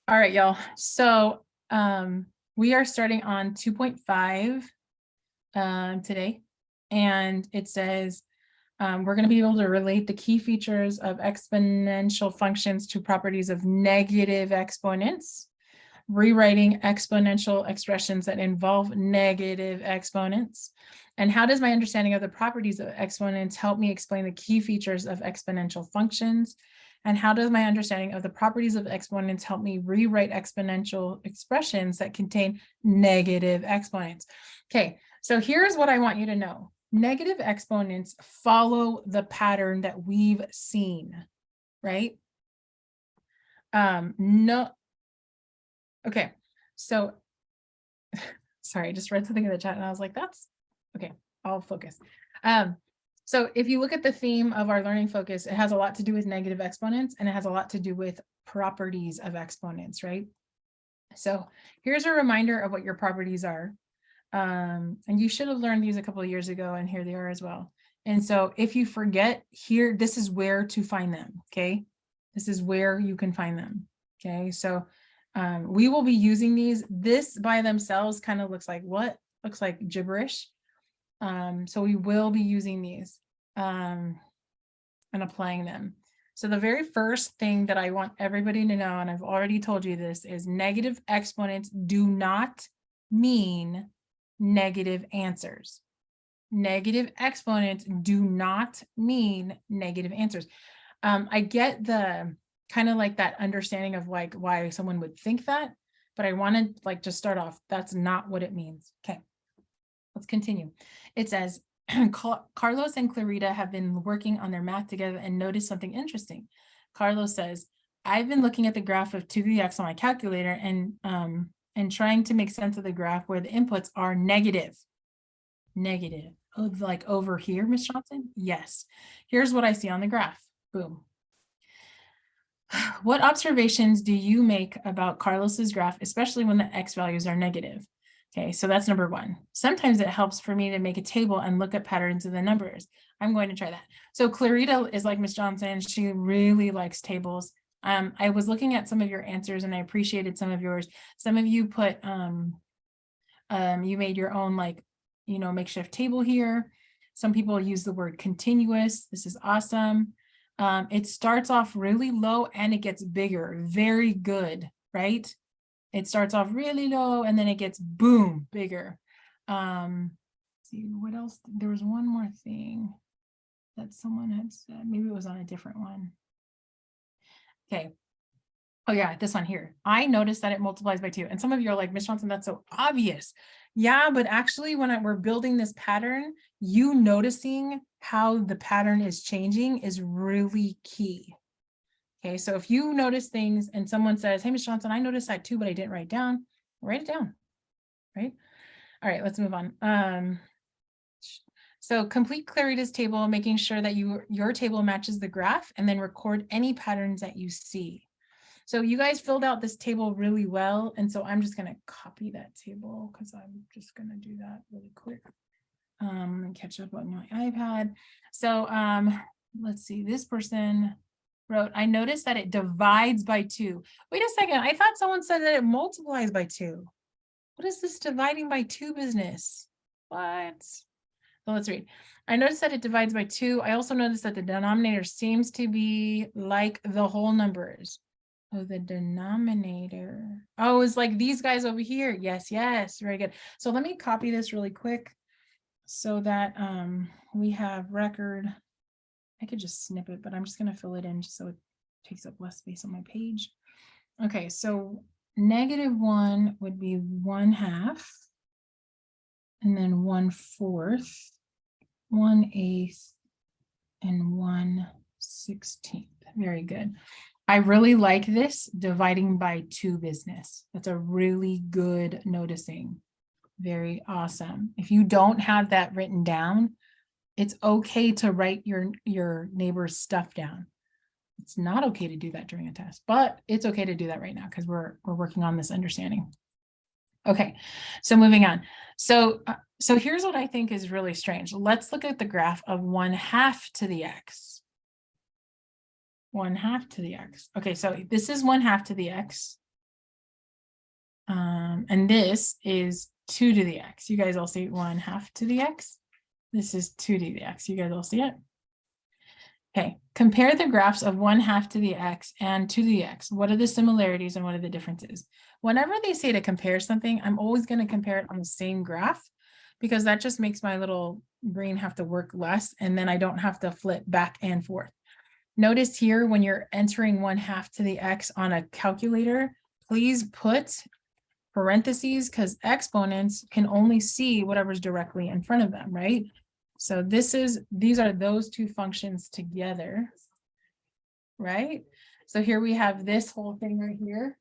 All right, y'all. So we are starting on 2.5 today, and it says we're going to be able to relate the key features of exponential functions to properties of negative exponents, rewriting exponential expressions that involve negative exponents. And how does my understanding of the properties of exponents help me explain the key features of exponential functions? And how does my understanding of the properties of exponents help me rewrite exponential expressions that contain negative exponents? Okay, so here's what I want you to know. Negative exponents follow the pattern that we've seen, right? No. Okay, so sorry, I just read something in the chat and I was like, that's okay, I'll focus. So if you look at the theme of our learning focus, it has a lot to do with negative exponents and it has a lot to do with properties of exponents, right? So here's a reminder of what your properties are. And you should have learned these a couple of years ago, and here they are as well. And so if you forget here, this is where to find them, okay? This is where you can find them, okay? So we will be using these. This by themselves kind of looks like what? Looks like gibberish. So we will be using these and applying them. So the very first thing that I want everybody to know, and I've already told you this, is negative exponents do not mean negative answers. Negative exponents do not mean negative answers. I get the kind of like that understanding of like why someone would think that, but I want to like just start off. That's not what it means. Okay, let's continue. It says, Carlos and Clarita have been working on their math together and noticed something interesting. Carlos says, I've been looking at the graph of 2 to the x on my calculator and trying to make sense of the graph where the inputs are negative. Negative. Oh, like over here, Ms. Johnson? Yes. Here's what I see on the graph. Boom. What observations do you make about Carlos's graph, especially when the x values are negative? Okay, so that's number one. Sometimes it helps for me to make a table and look at patterns in the numbers. I'm going to try that. So Clarita is like Ms. Johnson. She really likes tables. I was looking at some of your answers and I appreciated some of yours. Some of you put, you made your own like, makeshift table here. Some people use the word continuous. This is awesome. It starts off really low and it gets bigger. Very good, right? It starts off really low and then it gets boom, bigger. Let's see what else. There was one more thing that someone had said. Maybe it was on a different one. Okay. Oh yeah, this one here. I noticed that it multiplies by 2. And some of you are like, Ms. Johnson, that's so obvious. Yeah, but actually when we're building this pattern, you noticing how the pattern is changing is really key. Okay, so if you notice things and someone says, hey, Ms. Johnson, I noticed that too, but I didn't write it down, right? All right, let's move on. So complete Clarita's table, making sure that your table matches the graph and then record any patterns that you see. So you guys filled out this table really well. And so I'm just going to copy that table because I'm just going to do that really quick. Catch up on my iPad. So let's see, this person wrote, I noticed that it divides by 2. Wait a second. I thought someone said that it multiplies by 2. What is this dividing by 2 business? What? So let's read. I noticed that it divides by 2. I also noticed that the denominator seems to be like the whole numbers. Oh, the denominator. Oh, it's like these guys over here. Yes, very good. So let me copy this really quick so that we have record. I could just snip it, but I'm just going to fill it in just so it takes up less space on my page. Okay, so -1 would be 1/2, and then 1/4, 1/8, and 1/16. Very good. I really like this dividing by 2 business. That's a really good noticing. Very awesome. If you don't have that written down, it's okay to write your neighbor's stuff down. It's not okay to do that during a test, but it's okay to do that right now because we're working on this understanding. Okay, so moving on. So here's what I think is really strange. Let's look at the graph of 1/2 to the x. 1/2 to the x. Okay, so this is 1/2 to the x. And this is 2 to the x. You guys all see 1/2 to the x. This is 2 to the x. You guys all see it? Okay, compare the graphs of 1/2 to the x and 2 to the x. What are the similarities and what are the differences? Whenever they say to compare something, I'm always going to compare it on the same graph because that just makes my little brain have to work less and then I don't have to flip back and forth. Notice here when you're entering 1/2 to the x on a calculator, please put parentheses because exponents can only see whatever's directly in front of them, right? So these are those two functions together, right? So here we have this whole thing right here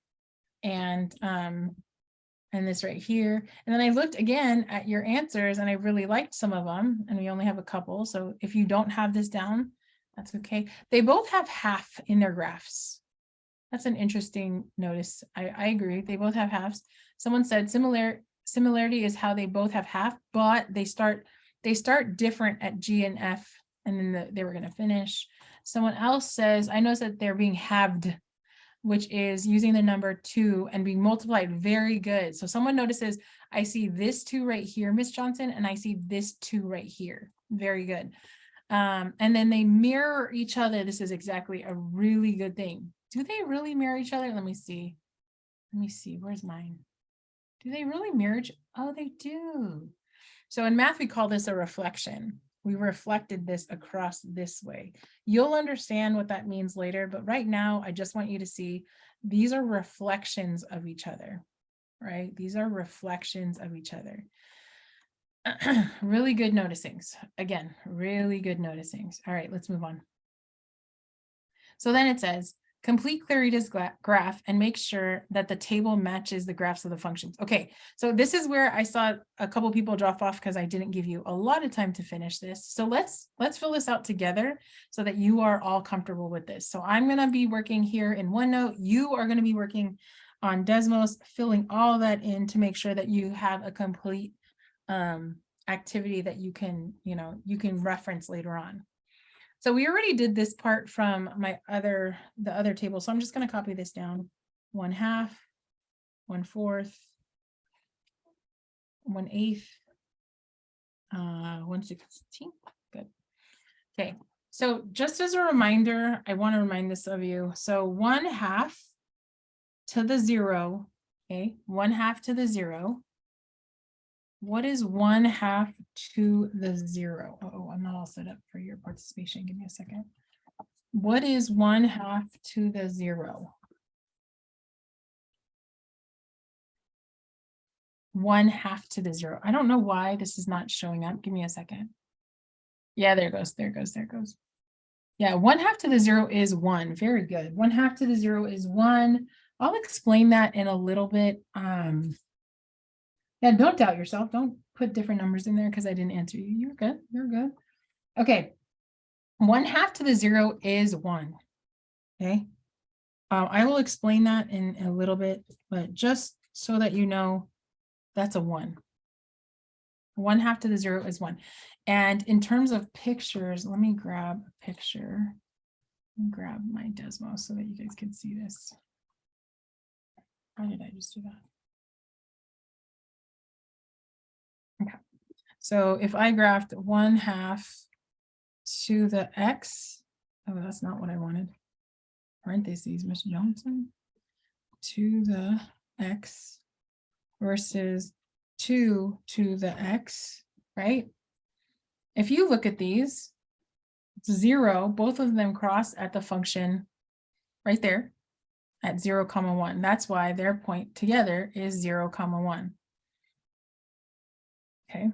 and this right here. And then I looked again at your answers and I really liked some of them and we only have a couple. So if you don't have this down, that's okay. They both have half in their graphs. That's an interesting notice. I agree. They both have halves. Someone said similarity is how they both have half, but they start different at G and F, and then they were going to finish. Someone else says, I noticed that they're being halved, which is using the number 2 and being multiplied. Very good. So someone notices, I see this 2 right here, Miss Johnson, and I see this 2 right here. Very good. And then they mirror each other. This is exactly a really good thing. Do they really mirror each other? Let me see. Where's mine? Do they really mirror? Oh, they do. So in math, we call this a reflection. We reflected this across this way. You'll understand what that means later, but right now, I just want you to see these are reflections of each other, right? These are reflections of each other. Really good noticings. Again, really good noticings. All right, let's move on. So then it says, complete Clarita's graph and make sure that the table matches the graphs of the functions. Okay, so this is where I saw a couple people drop off because I didn't give you a lot of time to finish this. So let's fill this out together so that you are all comfortable with this. So I'm going to be working here in OneNote. You are going to be working on Desmos, filling all that in to make sure that you have a complete activity that you can reference later on. So we already did this part from the other table. So I'm just going to copy this down. 1/2, 1/4, 1/8, 1/16. Good. Okay. So just as a reminder, I want to remind this of you. So 1/2 to the 0. Okay. 1/2 to the 0. What is 1/2 to the 0? Oh, I'm not all set up for your participation. Give me a second. What is 1/2 to the 0? 1/2 to the 0. I don't know why this is not showing up. Give me a second. Yeah, there it goes. There it goes. There it goes. Yeah, 1/2 to the 0 is 1. Very good. 1/2 to the 0 is 1. I'll explain that in a little bit. Yeah, don't doubt yourself. Don't put different numbers in there because I didn't answer you. You're good. You're good. Okay. 1/2 to the 0 is 1. Okay. I will explain that in a little bit, but just so that you know, that's a 1. 1/2 to the 0 is 1. And in terms of pictures, let me grab a picture. Grab my Desmos so that you guys can see this. Why did I just do that? Okay. So if I graphed 1/2 to the x, oh, that's not what I wanted. Parentheses, Miss Johnson, to the x versus 2 to the x, right? If you look at these, it's 0, both of them cross at the function right there at 0, 1. That's why their point together is 0, 1. Okay.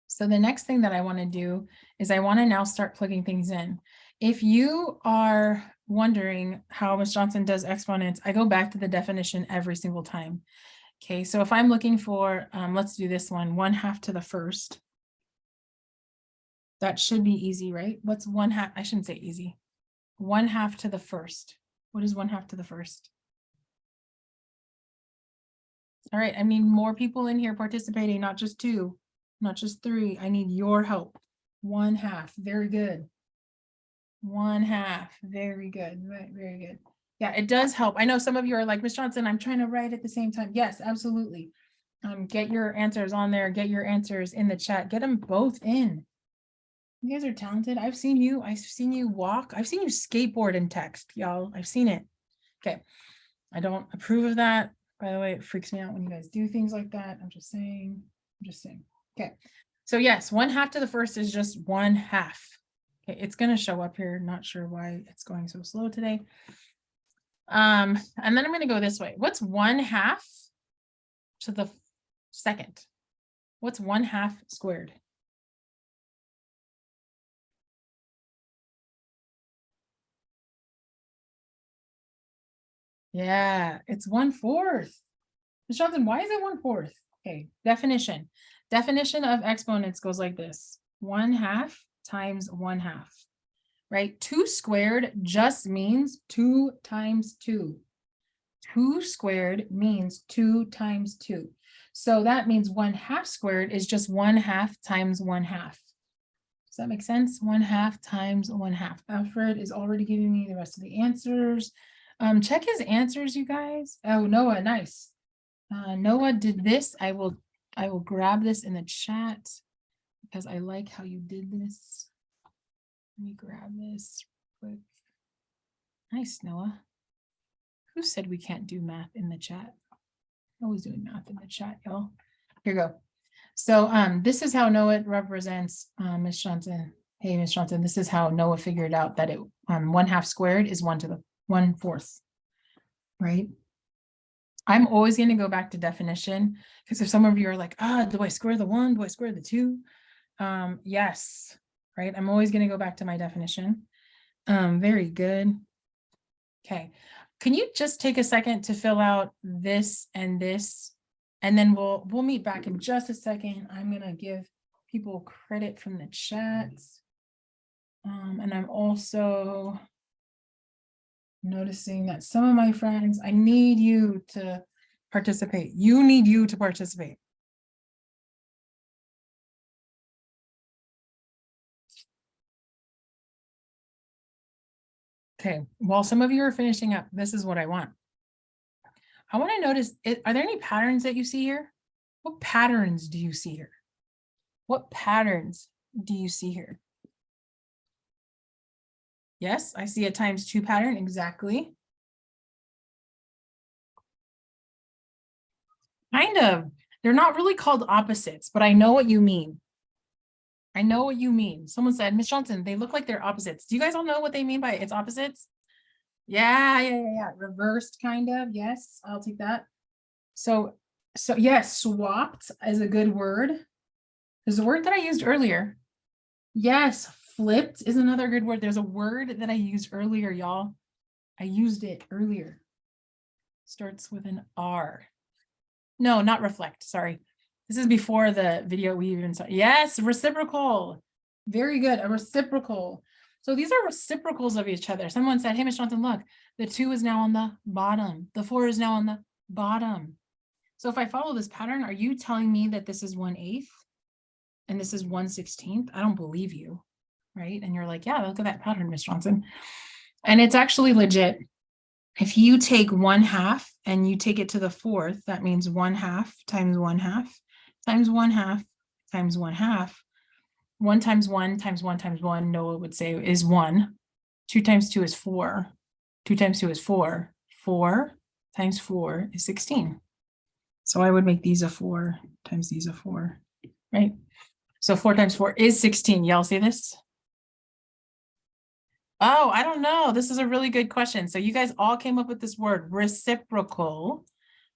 So the next thing that I want to do is I want to now start plugging things in. If you are wondering how Ms. Johnson does exponents, I go back to the definition every single time. Okay, so if I'm looking for, let's do this one, 1/2 to the first. That should be easy, right? What's 1/2? I shouldn't say easy. 1/2 to the first. What is 1/2 to the first? All right, I need more people in here participating, not just 2, not just 3. I need your help. 1/2, very good. 1/2, very good, very good. Yeah, it does help. I know some of you are like, Miss Johnson, I'm trying to write at the same time. Yes, absolutely. Get your answers on there. Get your answers in the chat. Get them both in. You guys are talented. I've seen you. I've seen you walk. I've seen you skateboard and text, y'all. I've seen it. Okay. I don't approve of that. By the way, it freaks me out when you guys do things like that. I'm just saying. Okay. So yes, 1/2 to the first is just 1/2. Okay, it's going to show up here. Not sure why it's going so slow today. And then I'm going to go this way. What's 1/2 to the second? What's 1/2 squared? Yeah, it's 1/4. Ms. Johnson, why is it 1/4? Okay, definition. Definition of exponents goes like this. 1/2 times 1/2, right? 2 squared just means 2 times 2. 2 squared means 2 times 2. So that means 1/2 squared is just 1/2 times 1/2. Does that make sense? 1/2 times 1/2. Alfred is already giving me the rest of the answers. Check his answers, you guys. Oh, Noah, nice. Noah did this. I will grab this in the chat because I like how you did this. Let me grab this quick. Nice, Noah. Who said we can't do math in the chat? Always doing math in the chat, y'all. Here you go. So this is how Noah represents Miss Johnson. Hey, Miss Johnson, this is how Noah figured out that it 1/2 squared is 1 to the 1/4, right? I'm always going to go back to definition because if some of you are like, do I square the 1? Do I square the 2? Yes, right? I'm always going to go back to my definition. Very good. Okay. Can you just take a second to fill out this, and then we'll meet back in just a second. I'm going to give people credit from the chat. And I'm also noticing that some of my friends, I need you to participate. You need you to participate. Okay, while some of you are finishing up, this is what I want. I want to notice, are there any patterns that you see here? What patterns do you see here? What patterns do you see here? Yes, I see a ×2 pattern, exactly. Kind of. They're not really called opposites, but I know what you mean. I know what you mean. Someone said, Miss Johnson, they look like they're opposites. Do you guys all know what they mean by it's opposites? Yeah. Reversed, kind of. Yes, I'll take that. So yes, swapped is a good word. There's a word that I used earlier. Yes, flipped is another good word. There's a word that I used earlier, y'all. I used it earlier. Starts with an R. No, not reflect. Sorry. This is before the video we even saw. Yes, reciprocal. Very good. A reciprocal. So these are reciprocals of each other. Someone said, hey, Ms. Johnson, look, the 2 is now on the bottom. The 4 is now on the bottom. So if I follow this pattern, are you telling me that this is 1/8 and this is 1/16? I don't believe you, right? And you're like, yeah, look at that pattern, Ms. Johnson. And it's actually legit. If you take 1/2 and you take it to the 4th, that means 1/2 times 1/2 times 1/2 times 1/2. 1 times 1 times 1 times 1, Noah would say, is 1. 2 times 2 is 4. 2 times 2 is 4. 4 times 4 is 16. So I would make these a 4 times these a 4, right? So 4 times 4 is 16. Y'all see this? Oh, I don't know. This is a really good question. So you guys all came up with this word, reciprocal.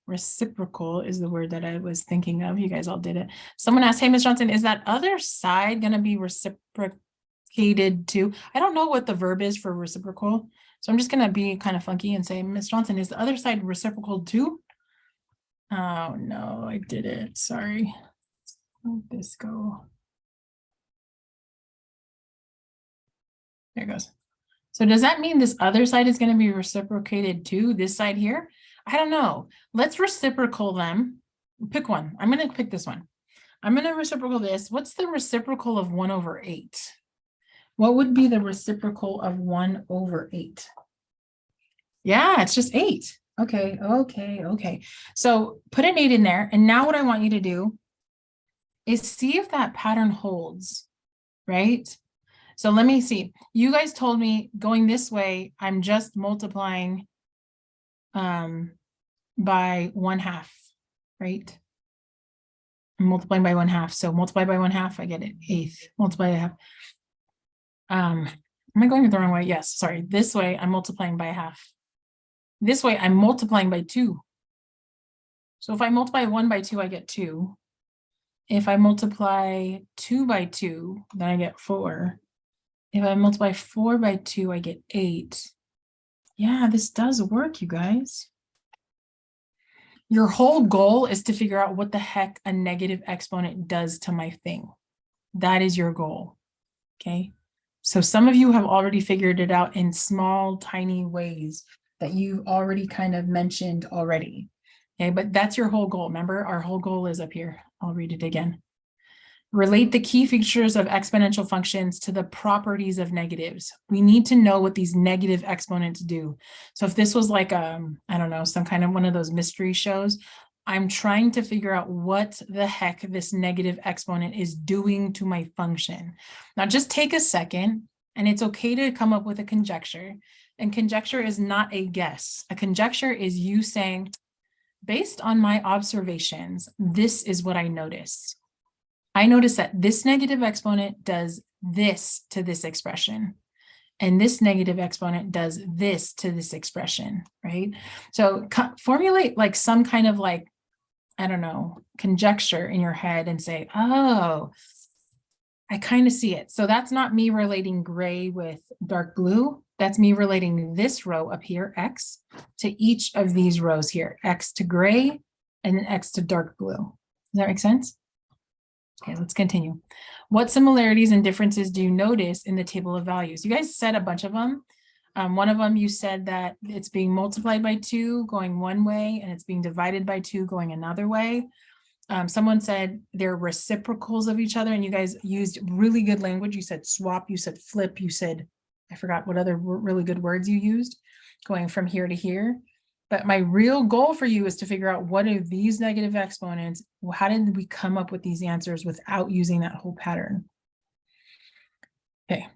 Reciprocal is the word that I was thinking of. You guys all did it. Someone asked, hey, Ms. Johnson, is that other side going to be reciprocated to? I don't know what the verb is for reciprocal. So I'm just going to be kind of funky and say, Ms. Johnson, is the other side reciprocal too? Oh, no, I did it. Sorry. Where'd this go? There it goes. So does that mean this other side is going to be reciprocated to this side here? I don't know. Let's reciprocal them. Pick one. I'm going to pick this one. I'm going to reciprocal this. What's the reciprocal of 1/8? What would be the reciprocal of 1/8? Yeah, it's just 8. Okay, okay, okay. So put an 8 in there. And now what I want you to do is see if that pattern holds, right? So let me see. You guys told me going this way, I'm just multiplying by 1/2, right? I'm multiplying by 1/2. So multiply by 1/2, I get it. 1/8. Multiply by 1/2. Am I going the wrong way? Yes, sorry. This way, I'm multiplying by 1/2. This way, I'm multiplying by 2. So if I multiply 1 by 2, I get 2. If I multiply 2 by 2, then I get 4. If I multiply 4 by 2, I get 8. Yeah, this does work, you guys. Your whole goal is to figure out what the heck a negative exponent does to my thing. That is your goal, okay? So some of you have already figured it out in small, tiny ways that you've already kind of mentioned already, okay? But that's your whole goal. Remember, our whole goal is up here. I'll read it again. Relate the key features of exponential functions to the properties of negatives. We need to know what these negative exponents do. So if this was like, I don't know, some kind of one of those mystery shows, I'm trying to figure out what the heck this negative exponent is doing to my function. Now just take a second, and it's okay to come up with a conjecture. And conjecture is not a guess. A conjecture is you saying, based on my observations, this is what I noticed. I notice that this negative exponent does this to this expression, and this negative exponent does this to this expression, right? So formulate like some kind of like, I don't know, conjecture in your head and say, oh, I kind of see it. So that's not me relating gray with dark blue. That's me relating this row up here, X, to each of these rows here, X to gray and then X to dark blue. Does that make sense? Okay, let's continue. What similarities and differences do you notice in the table of values? You guys said a bunch of them. One of them, you said that it's being multiplied by 2 going one way, and it's being divided by 2 going another way. Someone said they're reciprocals of each other, and you guys used really good language. You said swap, you said flip, you said, I forgot what other really good words you used, going from here to here. But my real goal for you is to figure out what are these negative exponents? How did we come up with these answers without using that whole pattern? Okay,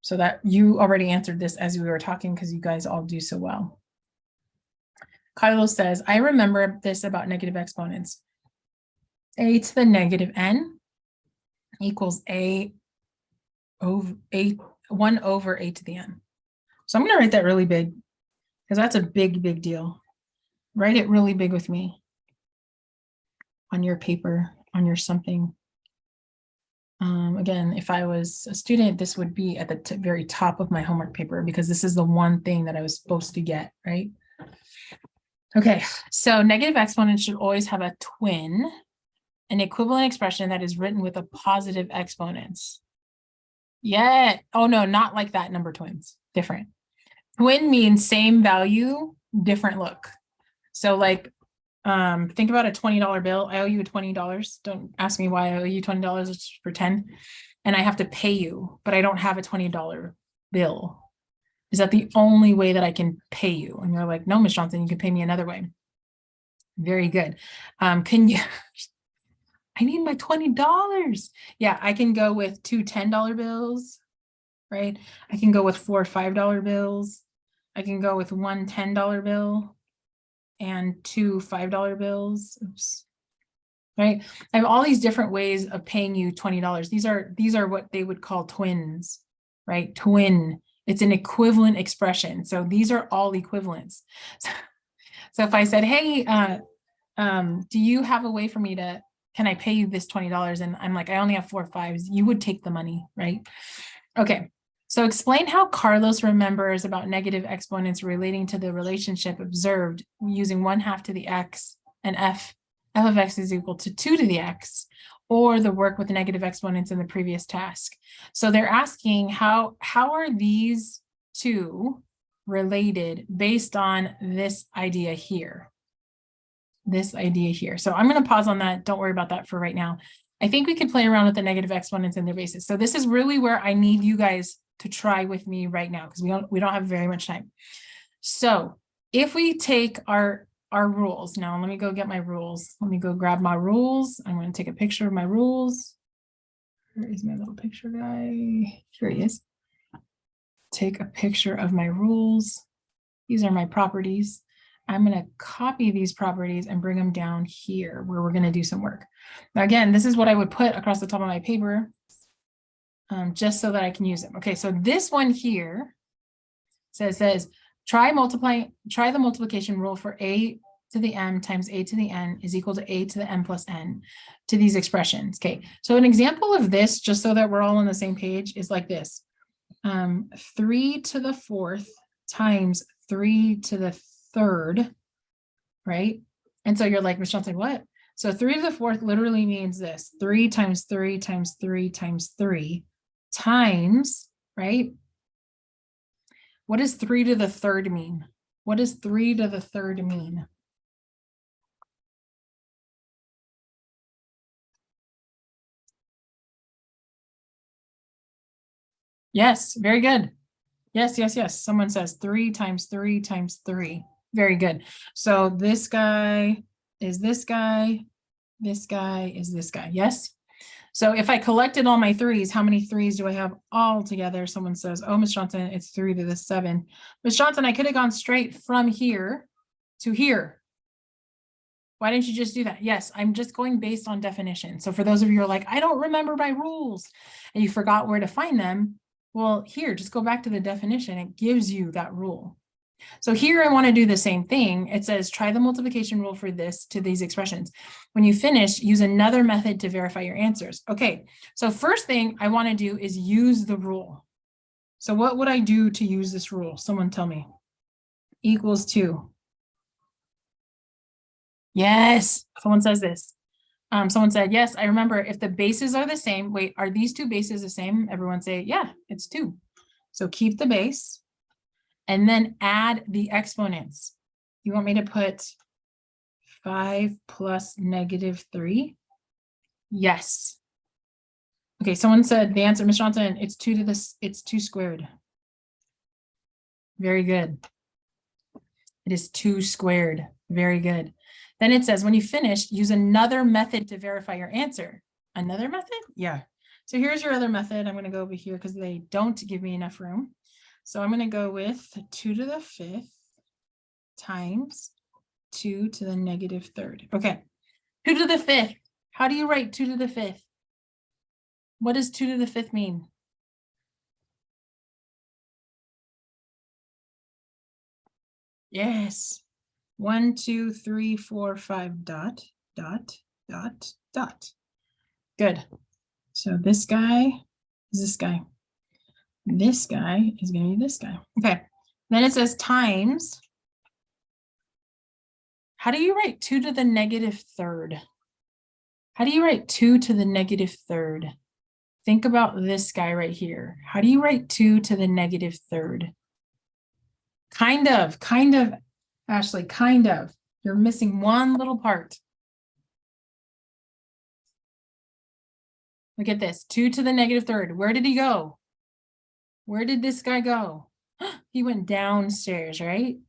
so that you already answered this as we were talking because you guys all do so well. Carlos says, I remember this about negative exponents. A to the negative n equals a over a 1 over a to the n. So I'm going to write that really big because that's a big, big deal. Write it really big with me on your paper, on your something. Again, if I was a student, this would be at the very top of my homework paper because this is the one thing that I was supposed to get, right? Okay, so negative exponents should always have a twin, an equivalent expression that is written with a positive exponents. Yeah. Oh, no, not like that number twins. Different. Twin means same value, different look. So like, think about a $20 bill. I owe you $20. Don't ask me why I owe you $20. Let's just pretend. And I have to pay you, but I don't have a $20 bill. Is that the only way that I can pay you? And you're like, no, Ms. Johnson, you can pay me another way. Very good. Can you, I need my $20. Yeah, I can go with 2 $10 bills, right? I can go with 4 $5 bills. I can go with 1 $10 bill and 2 $5 bills. Oops. Right? I have all these different ways of paying you $20. These are what they would call twins, right? Twin. It's an equivalent expression. So these are all equivalents. So if I said, hey, do you have a way for me to, can I pay you this $20? And I'm like, I only have 4 5s. You would take the money, right? Okay. So explain how Carlos remembers about negative exponents relating to the relationship observed using 1/2 to the x and f of x is equal to 2 to the x, or the work with negative exponents in the previous task. So they're asking how are these two related based on this idea here? This idea here. So I'm going to pause on that. Don't worry about that for right now. I think we could play around with the negative exponents and their basis. So this is really where I need you guys to try with me right now because we don't have very much time. So if we take our rules, now let me go get my rules. Let me go grab my rules. I'm going to take a picture of my rules. Where is my little picture guy? Here he is. Take a picture of my rules. These are my properties. I'm going to copy these properties and bring them down here where we're going to do some work. Now, again, this is what I would put across the top of my paper just so that I can use them. Okay, so this one here says try the multiplication rule for a to the m times a to the n is equal to a to the m plus n to these expressions. Okay, so an example of this, just so that we're all on the same page, is like this. 3 to the 4th times 3 to the 3rd, right? And so you're like, Michelle, like what? So 3 to the 4th literally means this: 3 times 3 times 3 times 3 times, right? What does 3 to the 3rd mean? What does 3 to the 3rd mean? Yes, very good. Yes, yes, yes. Someone says 3 times 3 times 3. Very good. So this guy is this guy. This guy is this guy. Yes. So if I collected all my 3s, how many 3s do I have all together? Someone says, oh, Miss Johnson, it's 3 to the 7. Miss Johnson, I could have gone straight from here to here. Why didn't you just do that? Yes, I'm just going based on definition. So for those of you who are like, I don't remember my rules, and you forgot where to find them, well, here, just go back to the definition. It gives you that rule. So here I want to do the same thing. It says, try the multiplication rule for this to these expressions. When you finish, use another method to verify your answers. Okay, so first thing I want to do is use the rule. So what would I do to use this rule? Someone tell me. Equals 2. Yes, someone says this. Someone said, yes, I remember if the bases are the same. Wait, are these two bases the same? Everyone say, yeah, it's 2. So keep the base and then add the exponents. You want me to put 5 plus -3? Yes. Okay, someone said the answer, Ms. Johnson, it's 2 to this, it's 2 squared. Very good. It is 2 squared. Very good. Then it says, when you finish, use another method to verify your answer. Another method? Yeah. So here's your other method. I'm going to go over here because they don't give me enough room. So I'm going to go with 2 to the 5th times 2 to the -3rd. Okay. 2 to the 5th. How do you write 2 to the 5th? What does 2 to the 5th mean? Yes. 1, 2, 3, 4, 5, dot, dot, dot, dot. Good. So this guy is this guy. This guy is going to be this guy. Okay. Then it says times. How do you write 2 to the -3rd? How do you write 2 to the -3rd? Think about this guy right here. How do you write 2 to the -3rd? Kind of, Ashley, kind of. You're missing one little part. Look at this, 2 to the -3rd. Where did he go? Where did this guy go? He went downstairs, right?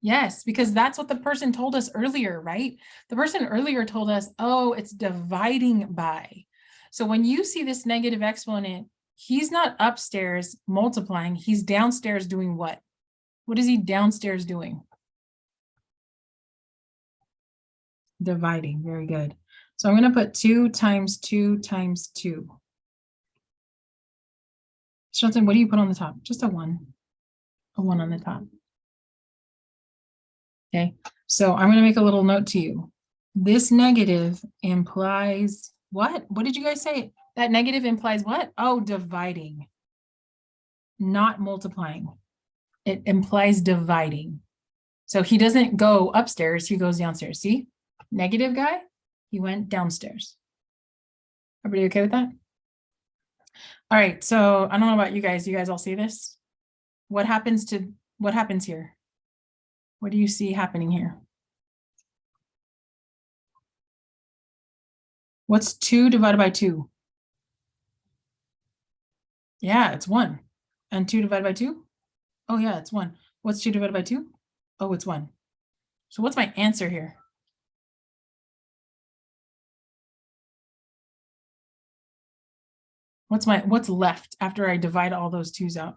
Yes, because that's what the person told us earlier, right? The person earlier told us, oh, it's dividing by. So when you see this negative exponent, he's not upstairs multiplying, he's downstairs doing what? What is he downstairs doing? Dividing, very good. So I'm going to put 2 times 2 times 2. Shelton, what do you put on the top? Just a 1. A 1 on the top. Okay, so I'm going to make a little note to you. This negative implies what? What did you guys say? That negative implies what? Oh, dividing, not multiplying. It implies dividing. So he doesn't go upstairs, he goes downstairs. See? Negative guy, he went downstairs. Everybody okay with that? All right, so I don't know about you guys. You guys all see this? What happens here? What do you see happening here? What's 2 divided by 2? Yeah, it's 1. And 2 divided by 2? Oh yeah, it's 1. What's 2 divided by 2? Oh, it's 1. So what's my answer here? What's left after I divide all those 2's out?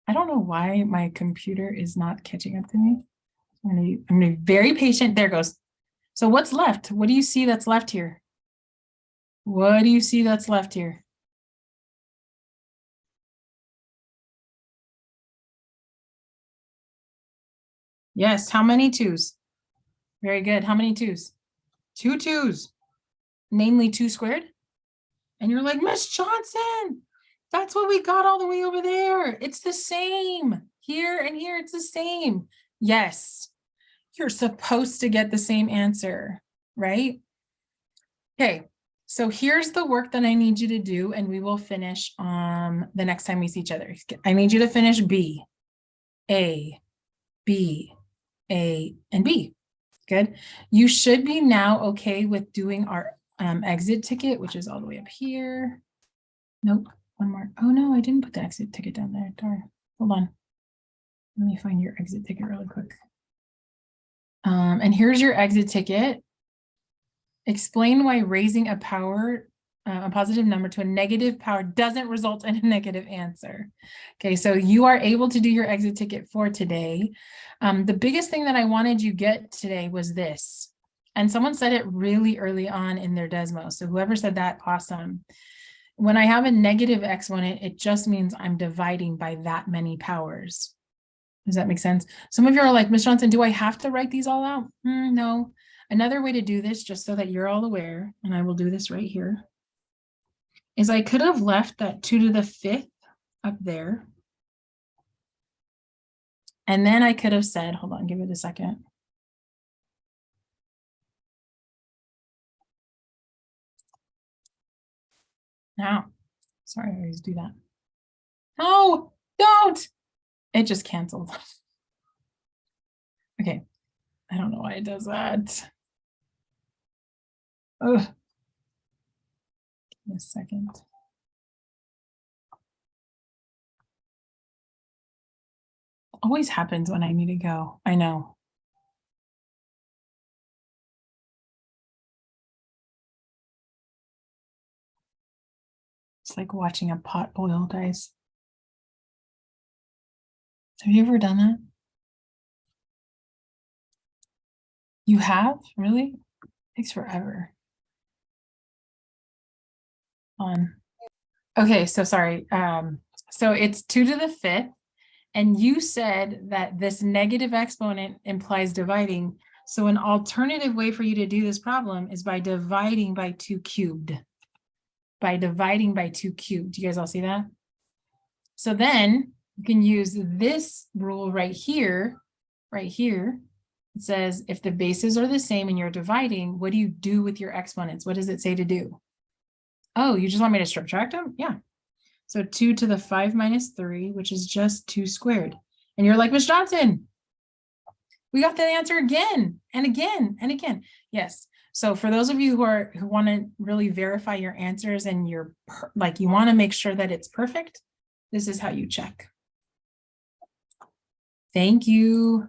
I don't know why my computer is not catching up to me. I'm gonna be very patient. There it goes. So what's left? What do you see that's left here? What do you see that's left here? Yes, how many 2's? Very good. How many 2's? 2 2's. Namely 2 squared. And you're like, Miss Johnson, that's what we got all the way over there. It's the same. Here and here, it's the same. Yes, you're supposed to get the same answer, right? Okay, so here's the work that I need you to do, and we will finish the next time we see each other. I need you to finish B, A, B, A, and B. Good. You should be now okay with doing our exit ticket, which is all the way up here. Nope, one more. Oh no, I didn't put the exit ticket down there. Darn. Hold on. Let me find your exit ticket really quick. And here's your exit ticket. Explain why raising a positive number to a negative power doesn't result in a negative answer. Okay, so you are able to do your exit ticket for today. The biggest thing that I wanted you get today was this. And someone said it really early on in their Desmo. So whoever said that, awesome. When I have a negative exponent, it just means I'm dividing by that many powers. Does that make sense? Some of you are like, Ms. Johnson, do I have to write these all out? No. Another way to do this, just so that you're all aware, and I will do this right here, is I could have left that 2 to the 5th up there. And then I could have said, hold on, give it a second. Now, sorry, I always do that. No, don't. It just canceled. Okay. I don't know why it does that. Ugh. Give me a second. Always happens when I need to go. I know. It's like watching a pot boil, guys. Have you ever done that? You have? Really? It takes forever. On. Okay, so sorry. So it's 2 to the 5th. And you said that this negative exponent implies dividing. So an alternative way for you to do this problem is by dividing by 2 cubed. By dividing by 2 cubed. Do you guys all see that? So then you can use this rule right here. Right here. It says if the bases are the same and you're dividing, what do you do with your exponents? What does it say to do? Oh, you just want me to subtract them? Yeah. So 2 to the 5 minus 3, which is just 2 squared. And you're like, Ms. Johnson, we got the answer again and again and again. Yes. So for those of you who want to really verify your answers and you want to make sure that it's perfect, this is how you check. Thank you.